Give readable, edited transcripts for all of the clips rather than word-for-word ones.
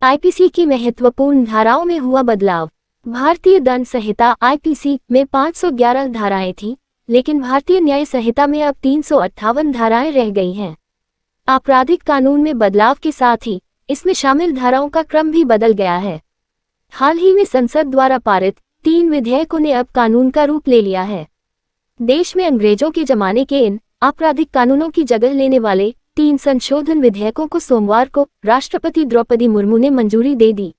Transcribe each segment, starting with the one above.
IPC की महत्वपूर्ण धाराओं में हुआ बदलाव। भारतीय दंड संहिता आईपीसी में 511 धाराएं थीं, लेकिन भारतीय न्याय संहिता में अब 358 धाराएं रह गई हैं। आपराधिक कानून में बदलाव के साथ ही इसमें शामिल धाराओं का क्रम भी बदल गया है। हाल ही में संसद द्वारा पारित 3 विधेयकों ने अब कानून का रूप ले लिया है। देश में अंग्रेजों के जमाने के इन आपराधिक कानूनों की जगह लेने वाले 3 संशोधन विधेयकों को सोमवार को राष्ट्रपति द्रौपदी मुर्मू ने मंजूरी दे दी।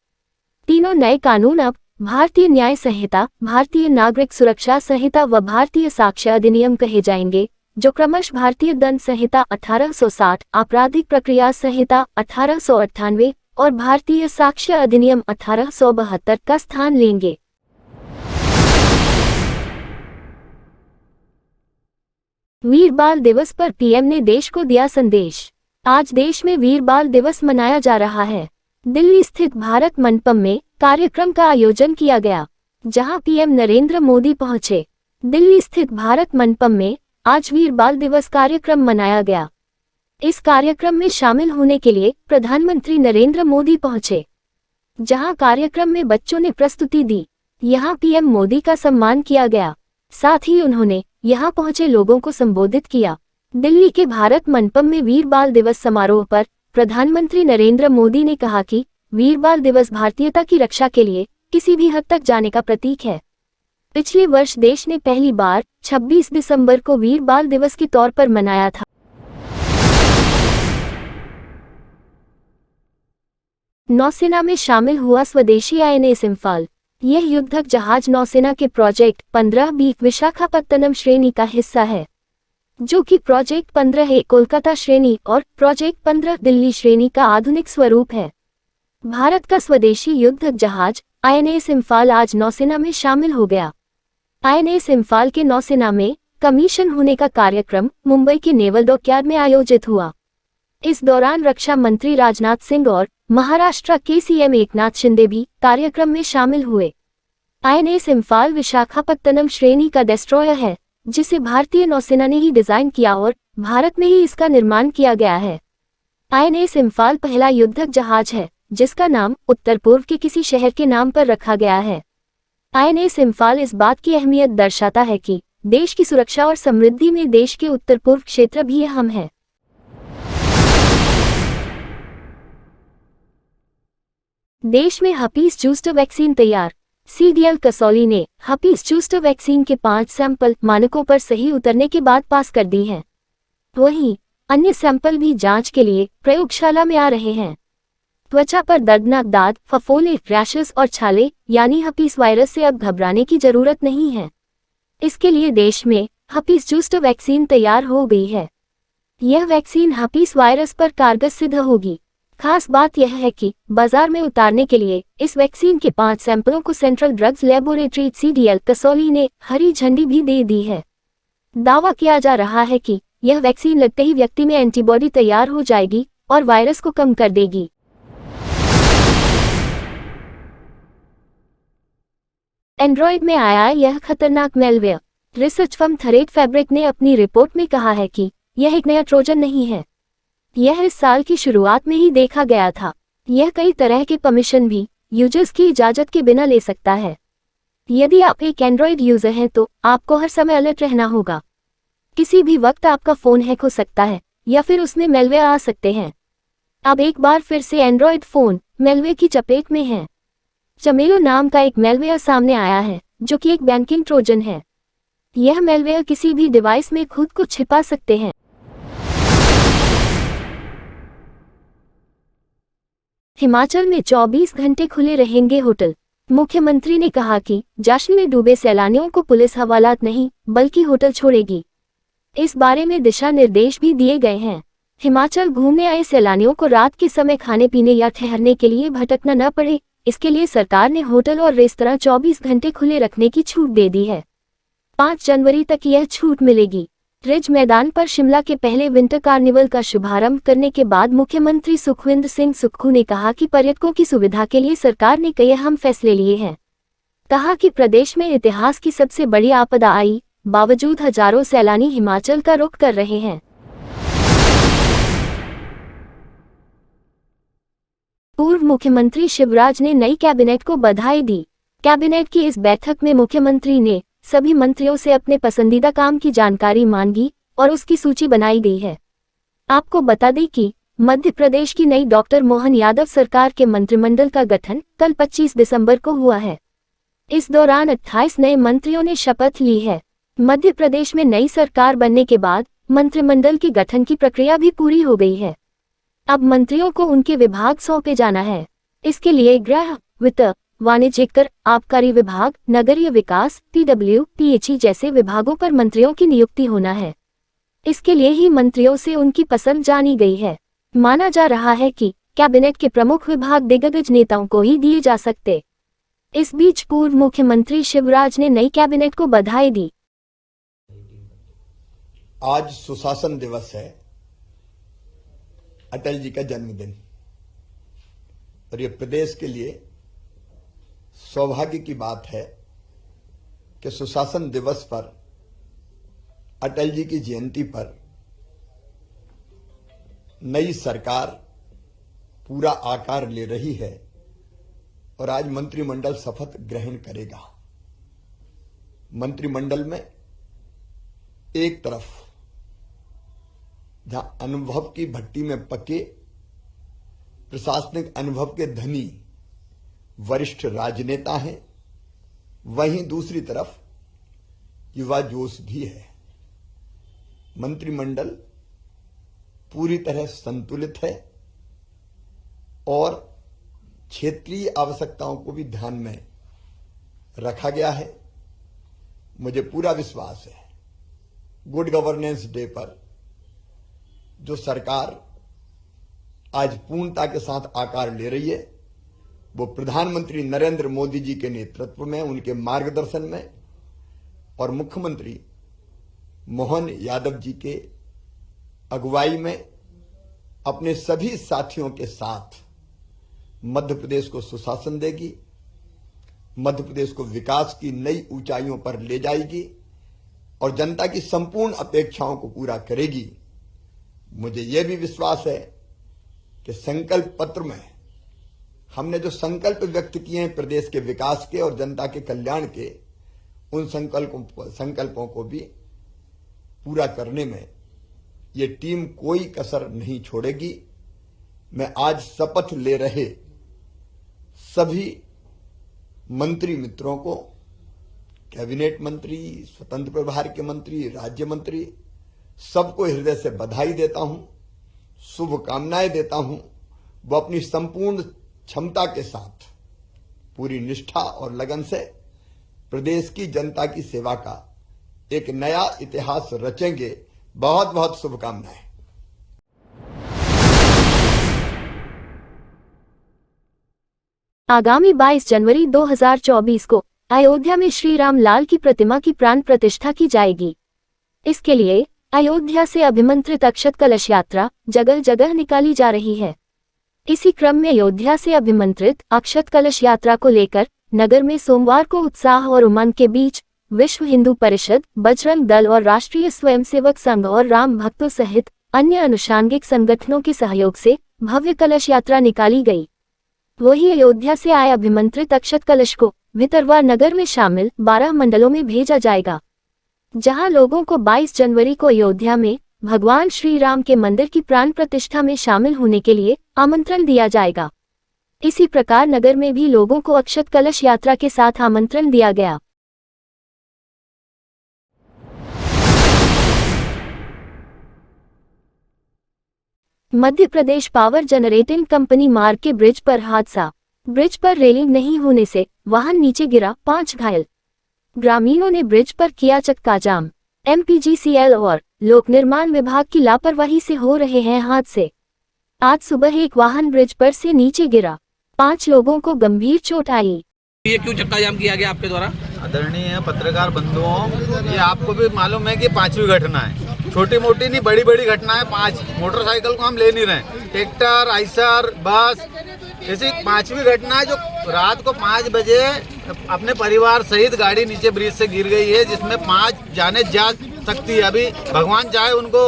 तीनों नए कानून अब भारतीय न्याय संहिता, भारतीय नागरिक सुरक्षा संहिता व भारतीय साक्ष्य अधिनियम कहे जाएंगे, जो क्रमशः भारतीय दंड संहिता 1860, आपराधिक प्रक्रिया संहिता 1898 और भारतीय साक्ष्य अधिनियम 1872 का स्थान लेंगे। वीर बाल दिवस पर पीएम ने देश को दिया संदेश। आज देश में वीर बाल दिवस मनाया जा रहा है। दिल्ली स्थित भारत मंडपम में कार्यक्रम का आयोजन किया गया, जहां पीएम नरेंद्र मोदी पहुंचे। दिल्ली स्थित भारत मंडपम में आज वीर बाल दिवस कार्यक्रम मनाया गया। इस कार्यक्रम में शामिल होने के लिए प्रधानमंत्री नरेंद्र मोदी पहुंचे, जहां कार्यक्रम में बच्चों ने प्रस्तुति दी। यहां पीएम मोदी का सम्मान किया गया, साथ ही उन्होंने यहां पहुंचे लोगों को संबोधित किया। दिल्ली के भारत मंडपम में वीर बाल दिवस समारोह पर प्रधानमंत्री नरेंद्र मोदी ने कहा कि वीर बाल दिवस भारतीयता की रक्षा के लिए किसी भी हद तक जाने का प्रतीक है। पिछले वर्ष देश ने पहली बार 26 दिसंबर को वीर बाल दिवस के तौर पर मनाया था। नौसेना में शामिल हुआ स्वदेशी आईएनएस इम्फाल। यह युद्धक जहाज नौसेना के प्रोजेक्ट 15B विशाखापत्तनम श्रेणी का हिस्सा है, जो कि प्रोजेक्ट 15A कोलकाता श्रेणी और प्रोजेक्ट 15 दिल्ली श्रेणी का आधुनिक स्वरूप है। भारत का स्वदेशी युद्धक जहाज आईएनएस इम्फाल आज नौसेना में शामिल हो गया। आईएनएस इम्फाल के नौसेना में कमीशन होने का कार्यक्रम मुंबई के नेवल डॉकयार्ड में आयोजित हुआ। इस दौरान रक्षा मंत्री राजनाथ सिंह और महाराष्ट्र के सीएम एकनाथ शिंदे भी कार्यक्रम में शामिल हुए। आईएनएस इम्फाल विशाखापत्तनम श्रेणी का डिस्ट्रॉयर है, जिसे भारतीय नौसेना ने ही डिजाइन किया और भारत में ही इसका निर्माण किया गया है। आईएनएस इम्फाल पहला युद्धक जहाज है जिसका नाम उत्तर पूर्व के किसी शहर के नाम पर रखा गया है। आईएनएस इम्फाल इस बात की अहमियत दर्शाता है कि देश की सुरक्षा और समृद्धि में देश के उत्तर पूर्व क्षेत्र भी अहम है। देश में हर्पीस जूस्टर वैक्सीन तैयार। सीडीएल कसौली ने हर्पीस जूस्टर वैक्सीन के 5 सैंपल मानकों पर सही उतरने के बाद पास कर दी हैं। वहीं अन्य सैंपल भी जांच के लिए प्रयोगशाला में आ रहे हैं। त्वचा पर दर्दनाक दाद, फफोले, रैशेस और छाले यानी हर्पीस वायरस से अब घबराने की जरूरत नहीं है। इसके लिए देश में हर्पीस जूस्टर वैक्सीन तैयार हो गई है। यह वैक्सीन हर्पीस वायरस पर कारगर सिद्ध होगी। खास बात यह है कि बाजार में उतारने के लिए इस वैक्सीन के 5 सैंपलों को central drugs laboratory CDL Kasauli ने हरी झंडी भी दे दी है। दावा किया जा रहा है कि यह वैक्सीन लगते ही व्यक्ति में एंटीबॉडी तैयार हो जाएगी और वायरस को कम कर देगी। एंड्रॉयड में आया यह खतरनाक malware. Research firm thread fabric ने अपनी रिपोर्ट में कहा है कि यह एक नया ट्रोजन नहीं है। यह इस साल की शुरुआत में ही देखा गया था। यह कई तरह के परमिशन भी यूजर्स की इजाजत के बिना ले सकता है। यदि आप एक एंड्रॉयड यूजर हैं तो आपको हर समय अलर्ट रहना होगा। किसी भी वक्त आपका फोन हैक हो सकता है या फिर उसमें मेलवेयर आ सकते हैं। अब एक बार फिर से एंड्रॉयड फोन मेलवेयर की चपेट में है। चमेलो नाम का एक मेलवेयर सामने आया है, जो कि एक बैंकिंग ट्रोजन है। यह मेलवेयर किसी भी डिवाइस में खुद को छिपा सकते हैं। हिमाचल में 24 घंटे खुले रहेंगे होटल। मुख्यमंत्री ने कहा कि जश्न में डूबे सैलानियों को पुलिस हवालात नहीं बल्कि होटल छोड़ेगी। इस बारे में दिशा निर्देश भी दिए गए हैं। हिमाचल घूमने आए सैलानियों को रात के समय खाने पीने या ठहरने के लिए भटकना न पड़े, इसके लिए सरकार ने होटल और रेस्तरां 24 घंटे खुले रखने की छूट दे दी है। 5 जनवरी तक यह छूट मिलेगी। रिज मैदान पर शिमला के पहले विंटर कार्निवल का शुभारंभ करने के बाद मुख्यमंत्री सुखविंदर सिंह सुक्खू ने कहा कि पर्यटकों की सुविधा के लिए सरकार ने कई अहम फैसले लिए हैं। कहा कि प्रदेश में इतिहास की सबसे बड़ी आपदा आई, बावजूद हजारों सैलानी हिमाचल का रुख कर रहे हैं। पूर्व मुख्यमंत्री शिवराज ने नई कैबिनेट को बधाई दी। कैबिनेट की इस बैठक में मुख्यमंत्री ने सभी मंत्रियों से अपने पसंदीदा काम की जानकारी मांगी और उसकी सूची बनाई गई है। आपको बता दें कि मध्य प्रदेश की नई डॉक्टर मोहन यादव सरकार के मंत्रिमंडल का गठन कल 25 दिसंबर को हुआ है। इस दौरान 28 नए मंत्रियों ने शपथ ली है। मध्य प्रदेश में नई सरकार बनने के बाद मंत्रिमंडल के गठन की प्रक्रिया भी पूरी हो गई है। अब मंत्रियों को उनके विभाग सौंपे जाना है। इसके लिए गृह, वित्त, वाणिज्यिक कर, आबकारी विभाग, नगरीय विकास, PW, PHE जैसे विभागों पर मंत्रियों की नियुक्ति होना है। इसके लिए ही मंत्रियों से उनकी पसंद जानी गई है। माना जा रहा है कि कैबिनेट के प्रमुख विभाग दिग्गज नेताओं को ही दिए जा सकते। इस बीच पूर्व मुख्यमंत्री शिवराज ने नई कैबिनेट को बधाई दी। आज सुशासन दिवस है, अटल जी का जन्मदिन, और ये प्रदेश के लिए सौभाग्य की बात है कि सुशासन दिवस पर, अटल जी की जयंती पर नई सरकार पूरा आकार ले रही है और आज मंत्रिमंडल शपथ ग्रहण करेगा। मंत्रिमंडल में एक तरफ जहां अनुभव की भट्टी में पके प्रशासनिक अनुभव के धनी वरिष्ठ राजनेता हैं, वहीं दूसरी तरफ युवा जोश भी है। मंत्रिमंडल पूरी तरह संतुलित है और क्षेत्रीय आवश्यकताओं को भी ध्यान में रखा गया है। मुझे पूरा विश्वास है गुड गवर्नेंस डे पर जो सरकार आज पूर्णता के साथ आकार ले रही है, वो प्रधानमंत्री नरेंद्र मोदी जी के नेतृत्व में, उनके मार्गदर्शन में और मुख्यमंत्री मोहन यादव जी के अगुवाई में अपने सभी साथियों के साथ मध्य प्रदेश को सुशासन देगी, मध्य प्रदेश को विकास की नई ऊंचाइयों पर ले जाएगी और जनता की संपूर्ण अपेक्षाओं को पूरा करेगी। मुझे यह भी विश्वास है कि संकल्प पत्र में हमने जो संकल्प व्यक्त किए हैं प्रदेश के विकास के और जनता के कल्याण के, उन संकल्पों को भी पूरा करने में ये टीम कोई कसर नहीं छोड़ेगी। मैं आज शपथ ले रहे सभी मंत्री मित्रों को, कैबिनेट मंत्री, स्वतंत्र प्रभार के मंत्री, राज्य मंत्री, सबको हृदय से बधाई देता हूं, शुभकामनाएं देता हूं। वो अपनी संपूर्ण क्षमता के साथ पूरी निष्ठा और लगन से प्रदेश की जनता की सेवा का एक नया इतिहास रचेंगे। बहुत बहुत शुभकामनाएं। आगामी 22 जनवरी 2024 को अयोध्या में श्री राम लाल की प्रतिमा की प्राण प्रतिष्ठा की जाएगी। इसके लिए अयोध्या से अभिमंत्रित अक्षत कलश यात्रा जगह जगह निकाली जा रही है। इसी क्रम में अयोध्या से अभिमंत्रित अक्षत कलश यात्रा को लेकर नगर में सोमवार को उत्साह और उमंग के बीच विश्व हिंदू परिषद, बजरंग दल और राष्ट्रीय स्वयंसेवक संघ और राम भक्तों सहित अन्य अनुषांगिक संगठनों के सहयोग से भव्य कलश यात्रा निकाली गई। वहीं अयोध्या से आए अभिमंत्रित अक्षत कलश को भितरवा नगर में शामिल 12 मंडलों में भेजा जाएगा, जहां लोगों को 22 जनवरी को अयोध्या में भगवान श्री राम के मंदिर की प्राण प्रतिष्ठा में शामिल होने के लिए आमंत्रण दिया जाएगा। इसी प्रकार नगर में भी लोगों को अक्षत कलश यात्रा के साथ आमंत्रण दिया गया। Madhya Pradesh power generating company मार्ग के ब्रिज पर हादसा। ब्रिज पर रेलिंग नहीं होने से वाहन नीचे गिरा, 5 घायल। ग्रामीणों ने ब्रिज पर किया चक्का जाम। MPGCL और लोक निर्माण विभाग की लापरवाही से हो रहे हैं हादसे। आज सुबह एक वाहन ब्रिज पर से नीचे गिरा, 5 लोगों को गंभीर चोट आई। ये क्यों चक्का जाम किया गया आपके द्वारा? आदरणीय पत्रकार बंधुओं, ये आपको भी मालूम है कि 5वीं घटना है। छोटी मोटी नहीं, बड़ी बड़ी घटना है। 5 मोटरसाइकिल को हम ले नहीं रहे, ट्रैक्टर, आइसर, बस, ऐसी 5वीं घटना है जो रात को 5 बजे अपने परिवार सहित गाड़ी नीचे ब्रिज से गिर गई है, जिसमें 5 जाने जा सकती है। अभी भगवान चाहे उनको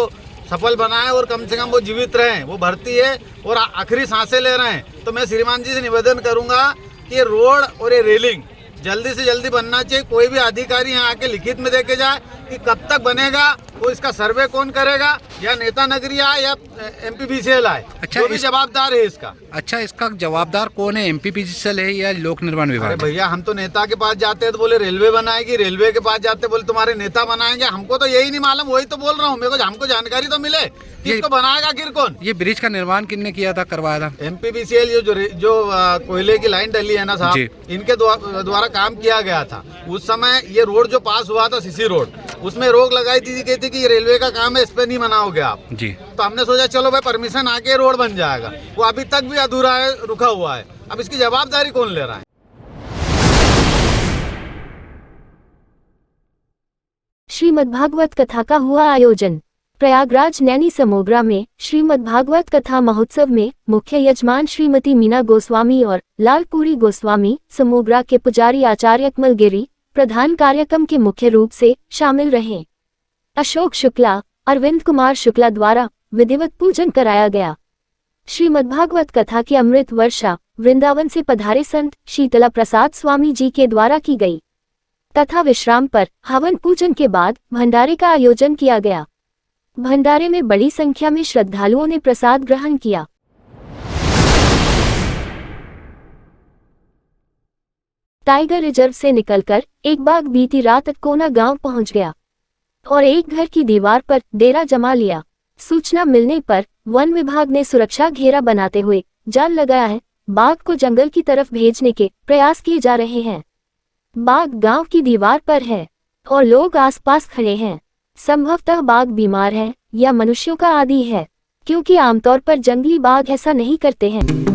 सफल बनाए और कम से कम वो जीवित रहें, वो भर्ती है और आखिरी सांसें ले रहे हैं। तो मैं श्रीमान जी से निवेदन करूंगा कि रोड और ये रेलिंग जल्दी से जल्दी बनना चाहिए। कोई भी अधिकारी यहाँ आके लिखित में देके जाए कि कब तक बनेगा, वो इसका सर्वे कौन करेगा, या नेता नगरी आए या MPBCL आए, अच्छा, जो भी जवाबदार है इसका। अच्छा, इसका जवाबदार कौन है? MPBCL है या लोक निर्माण अरे विभाग है? भैया, हम तो नेता के पास जाते हैं तो बोले रेलवे बनाएगी, रेलवे के पास जाते बोले तुम्हारे नेता बनाएंगे। हमको तो यही नहीं मालूम, वही तो बोल रहा हूँ। मेरे को हमको जानकारी तो मिले किसको बनाएगा, गिर कौन। ये ब्रिज का निर्माण किसने किया था, करवाया था? MPBCL जो कोयले की लाइन डली है ना साहब, इनके द्वारा काम किया गया था। उस समय ये रोड जो पास हुआ था सीसी रोड, उसमें रोक लगाई थी, कहती कि ये रेलवे का काम है, इस पे नहीं बनाओगे आप जी। तो हमने सोचा चलो भाई परमिशन आके रोड बन जाएगा। वो अभी तक भी अधूरा है, रुका हुआ है। अब इसकी जवाबदारी कौन ले रहा है? श्रीमद्भागवत कथा का हुआ आयोजन। प्रयागराज नैनी समोग्रा में श्रीमद्भागवत कथा महोत्सव में मुख्य यजमान श्रीमती मीना गोस्वामी और लालपुरी गोस्वामी, समोग्रा के पुजारी आचार्य कमल गिरी प्रधान कार्यक्रम के मुख्य रूप से शामिल रहे। अशोक शुक्ला, अरविंद कुमार शुक्ला द्वारा विधिवत पूजन कराया गया। श्रीमद्भागवत कथा की अमृत वर्षा वृंदावन से पधारे संत शीतला प्रसाद स्वामी जी के द्वारा की गई तथा विश्राम पर हवन पूजन के बाद भंडारे का आयोजन किया गया। भंडारे में बड़ी संख्या में श्रद्धालुओं ने प्रसाद ग्रहण किया। टाइगर रिजर्व से निकलकर एक बाघ बीती रात कोना गांव पहुंच गया और एक घर की दीवार पर डेरा जमा लिया। सूचना मिलने पर वन विभाग ने सुरक्षा घेरा बनाते हुए जाल लगाया है। बाघ को जंगल की तरफ भेजने के प्रयास किए जा रहे हैं। बाघ गांव की दीवार पर है और लोग आसपास खड़े हैं। संभवतः बाघ बीमार है या मनुष्यों का आदी है, क्योंकि आमतौर पर जंगली बाघ ऐसा नहीं करते हैं।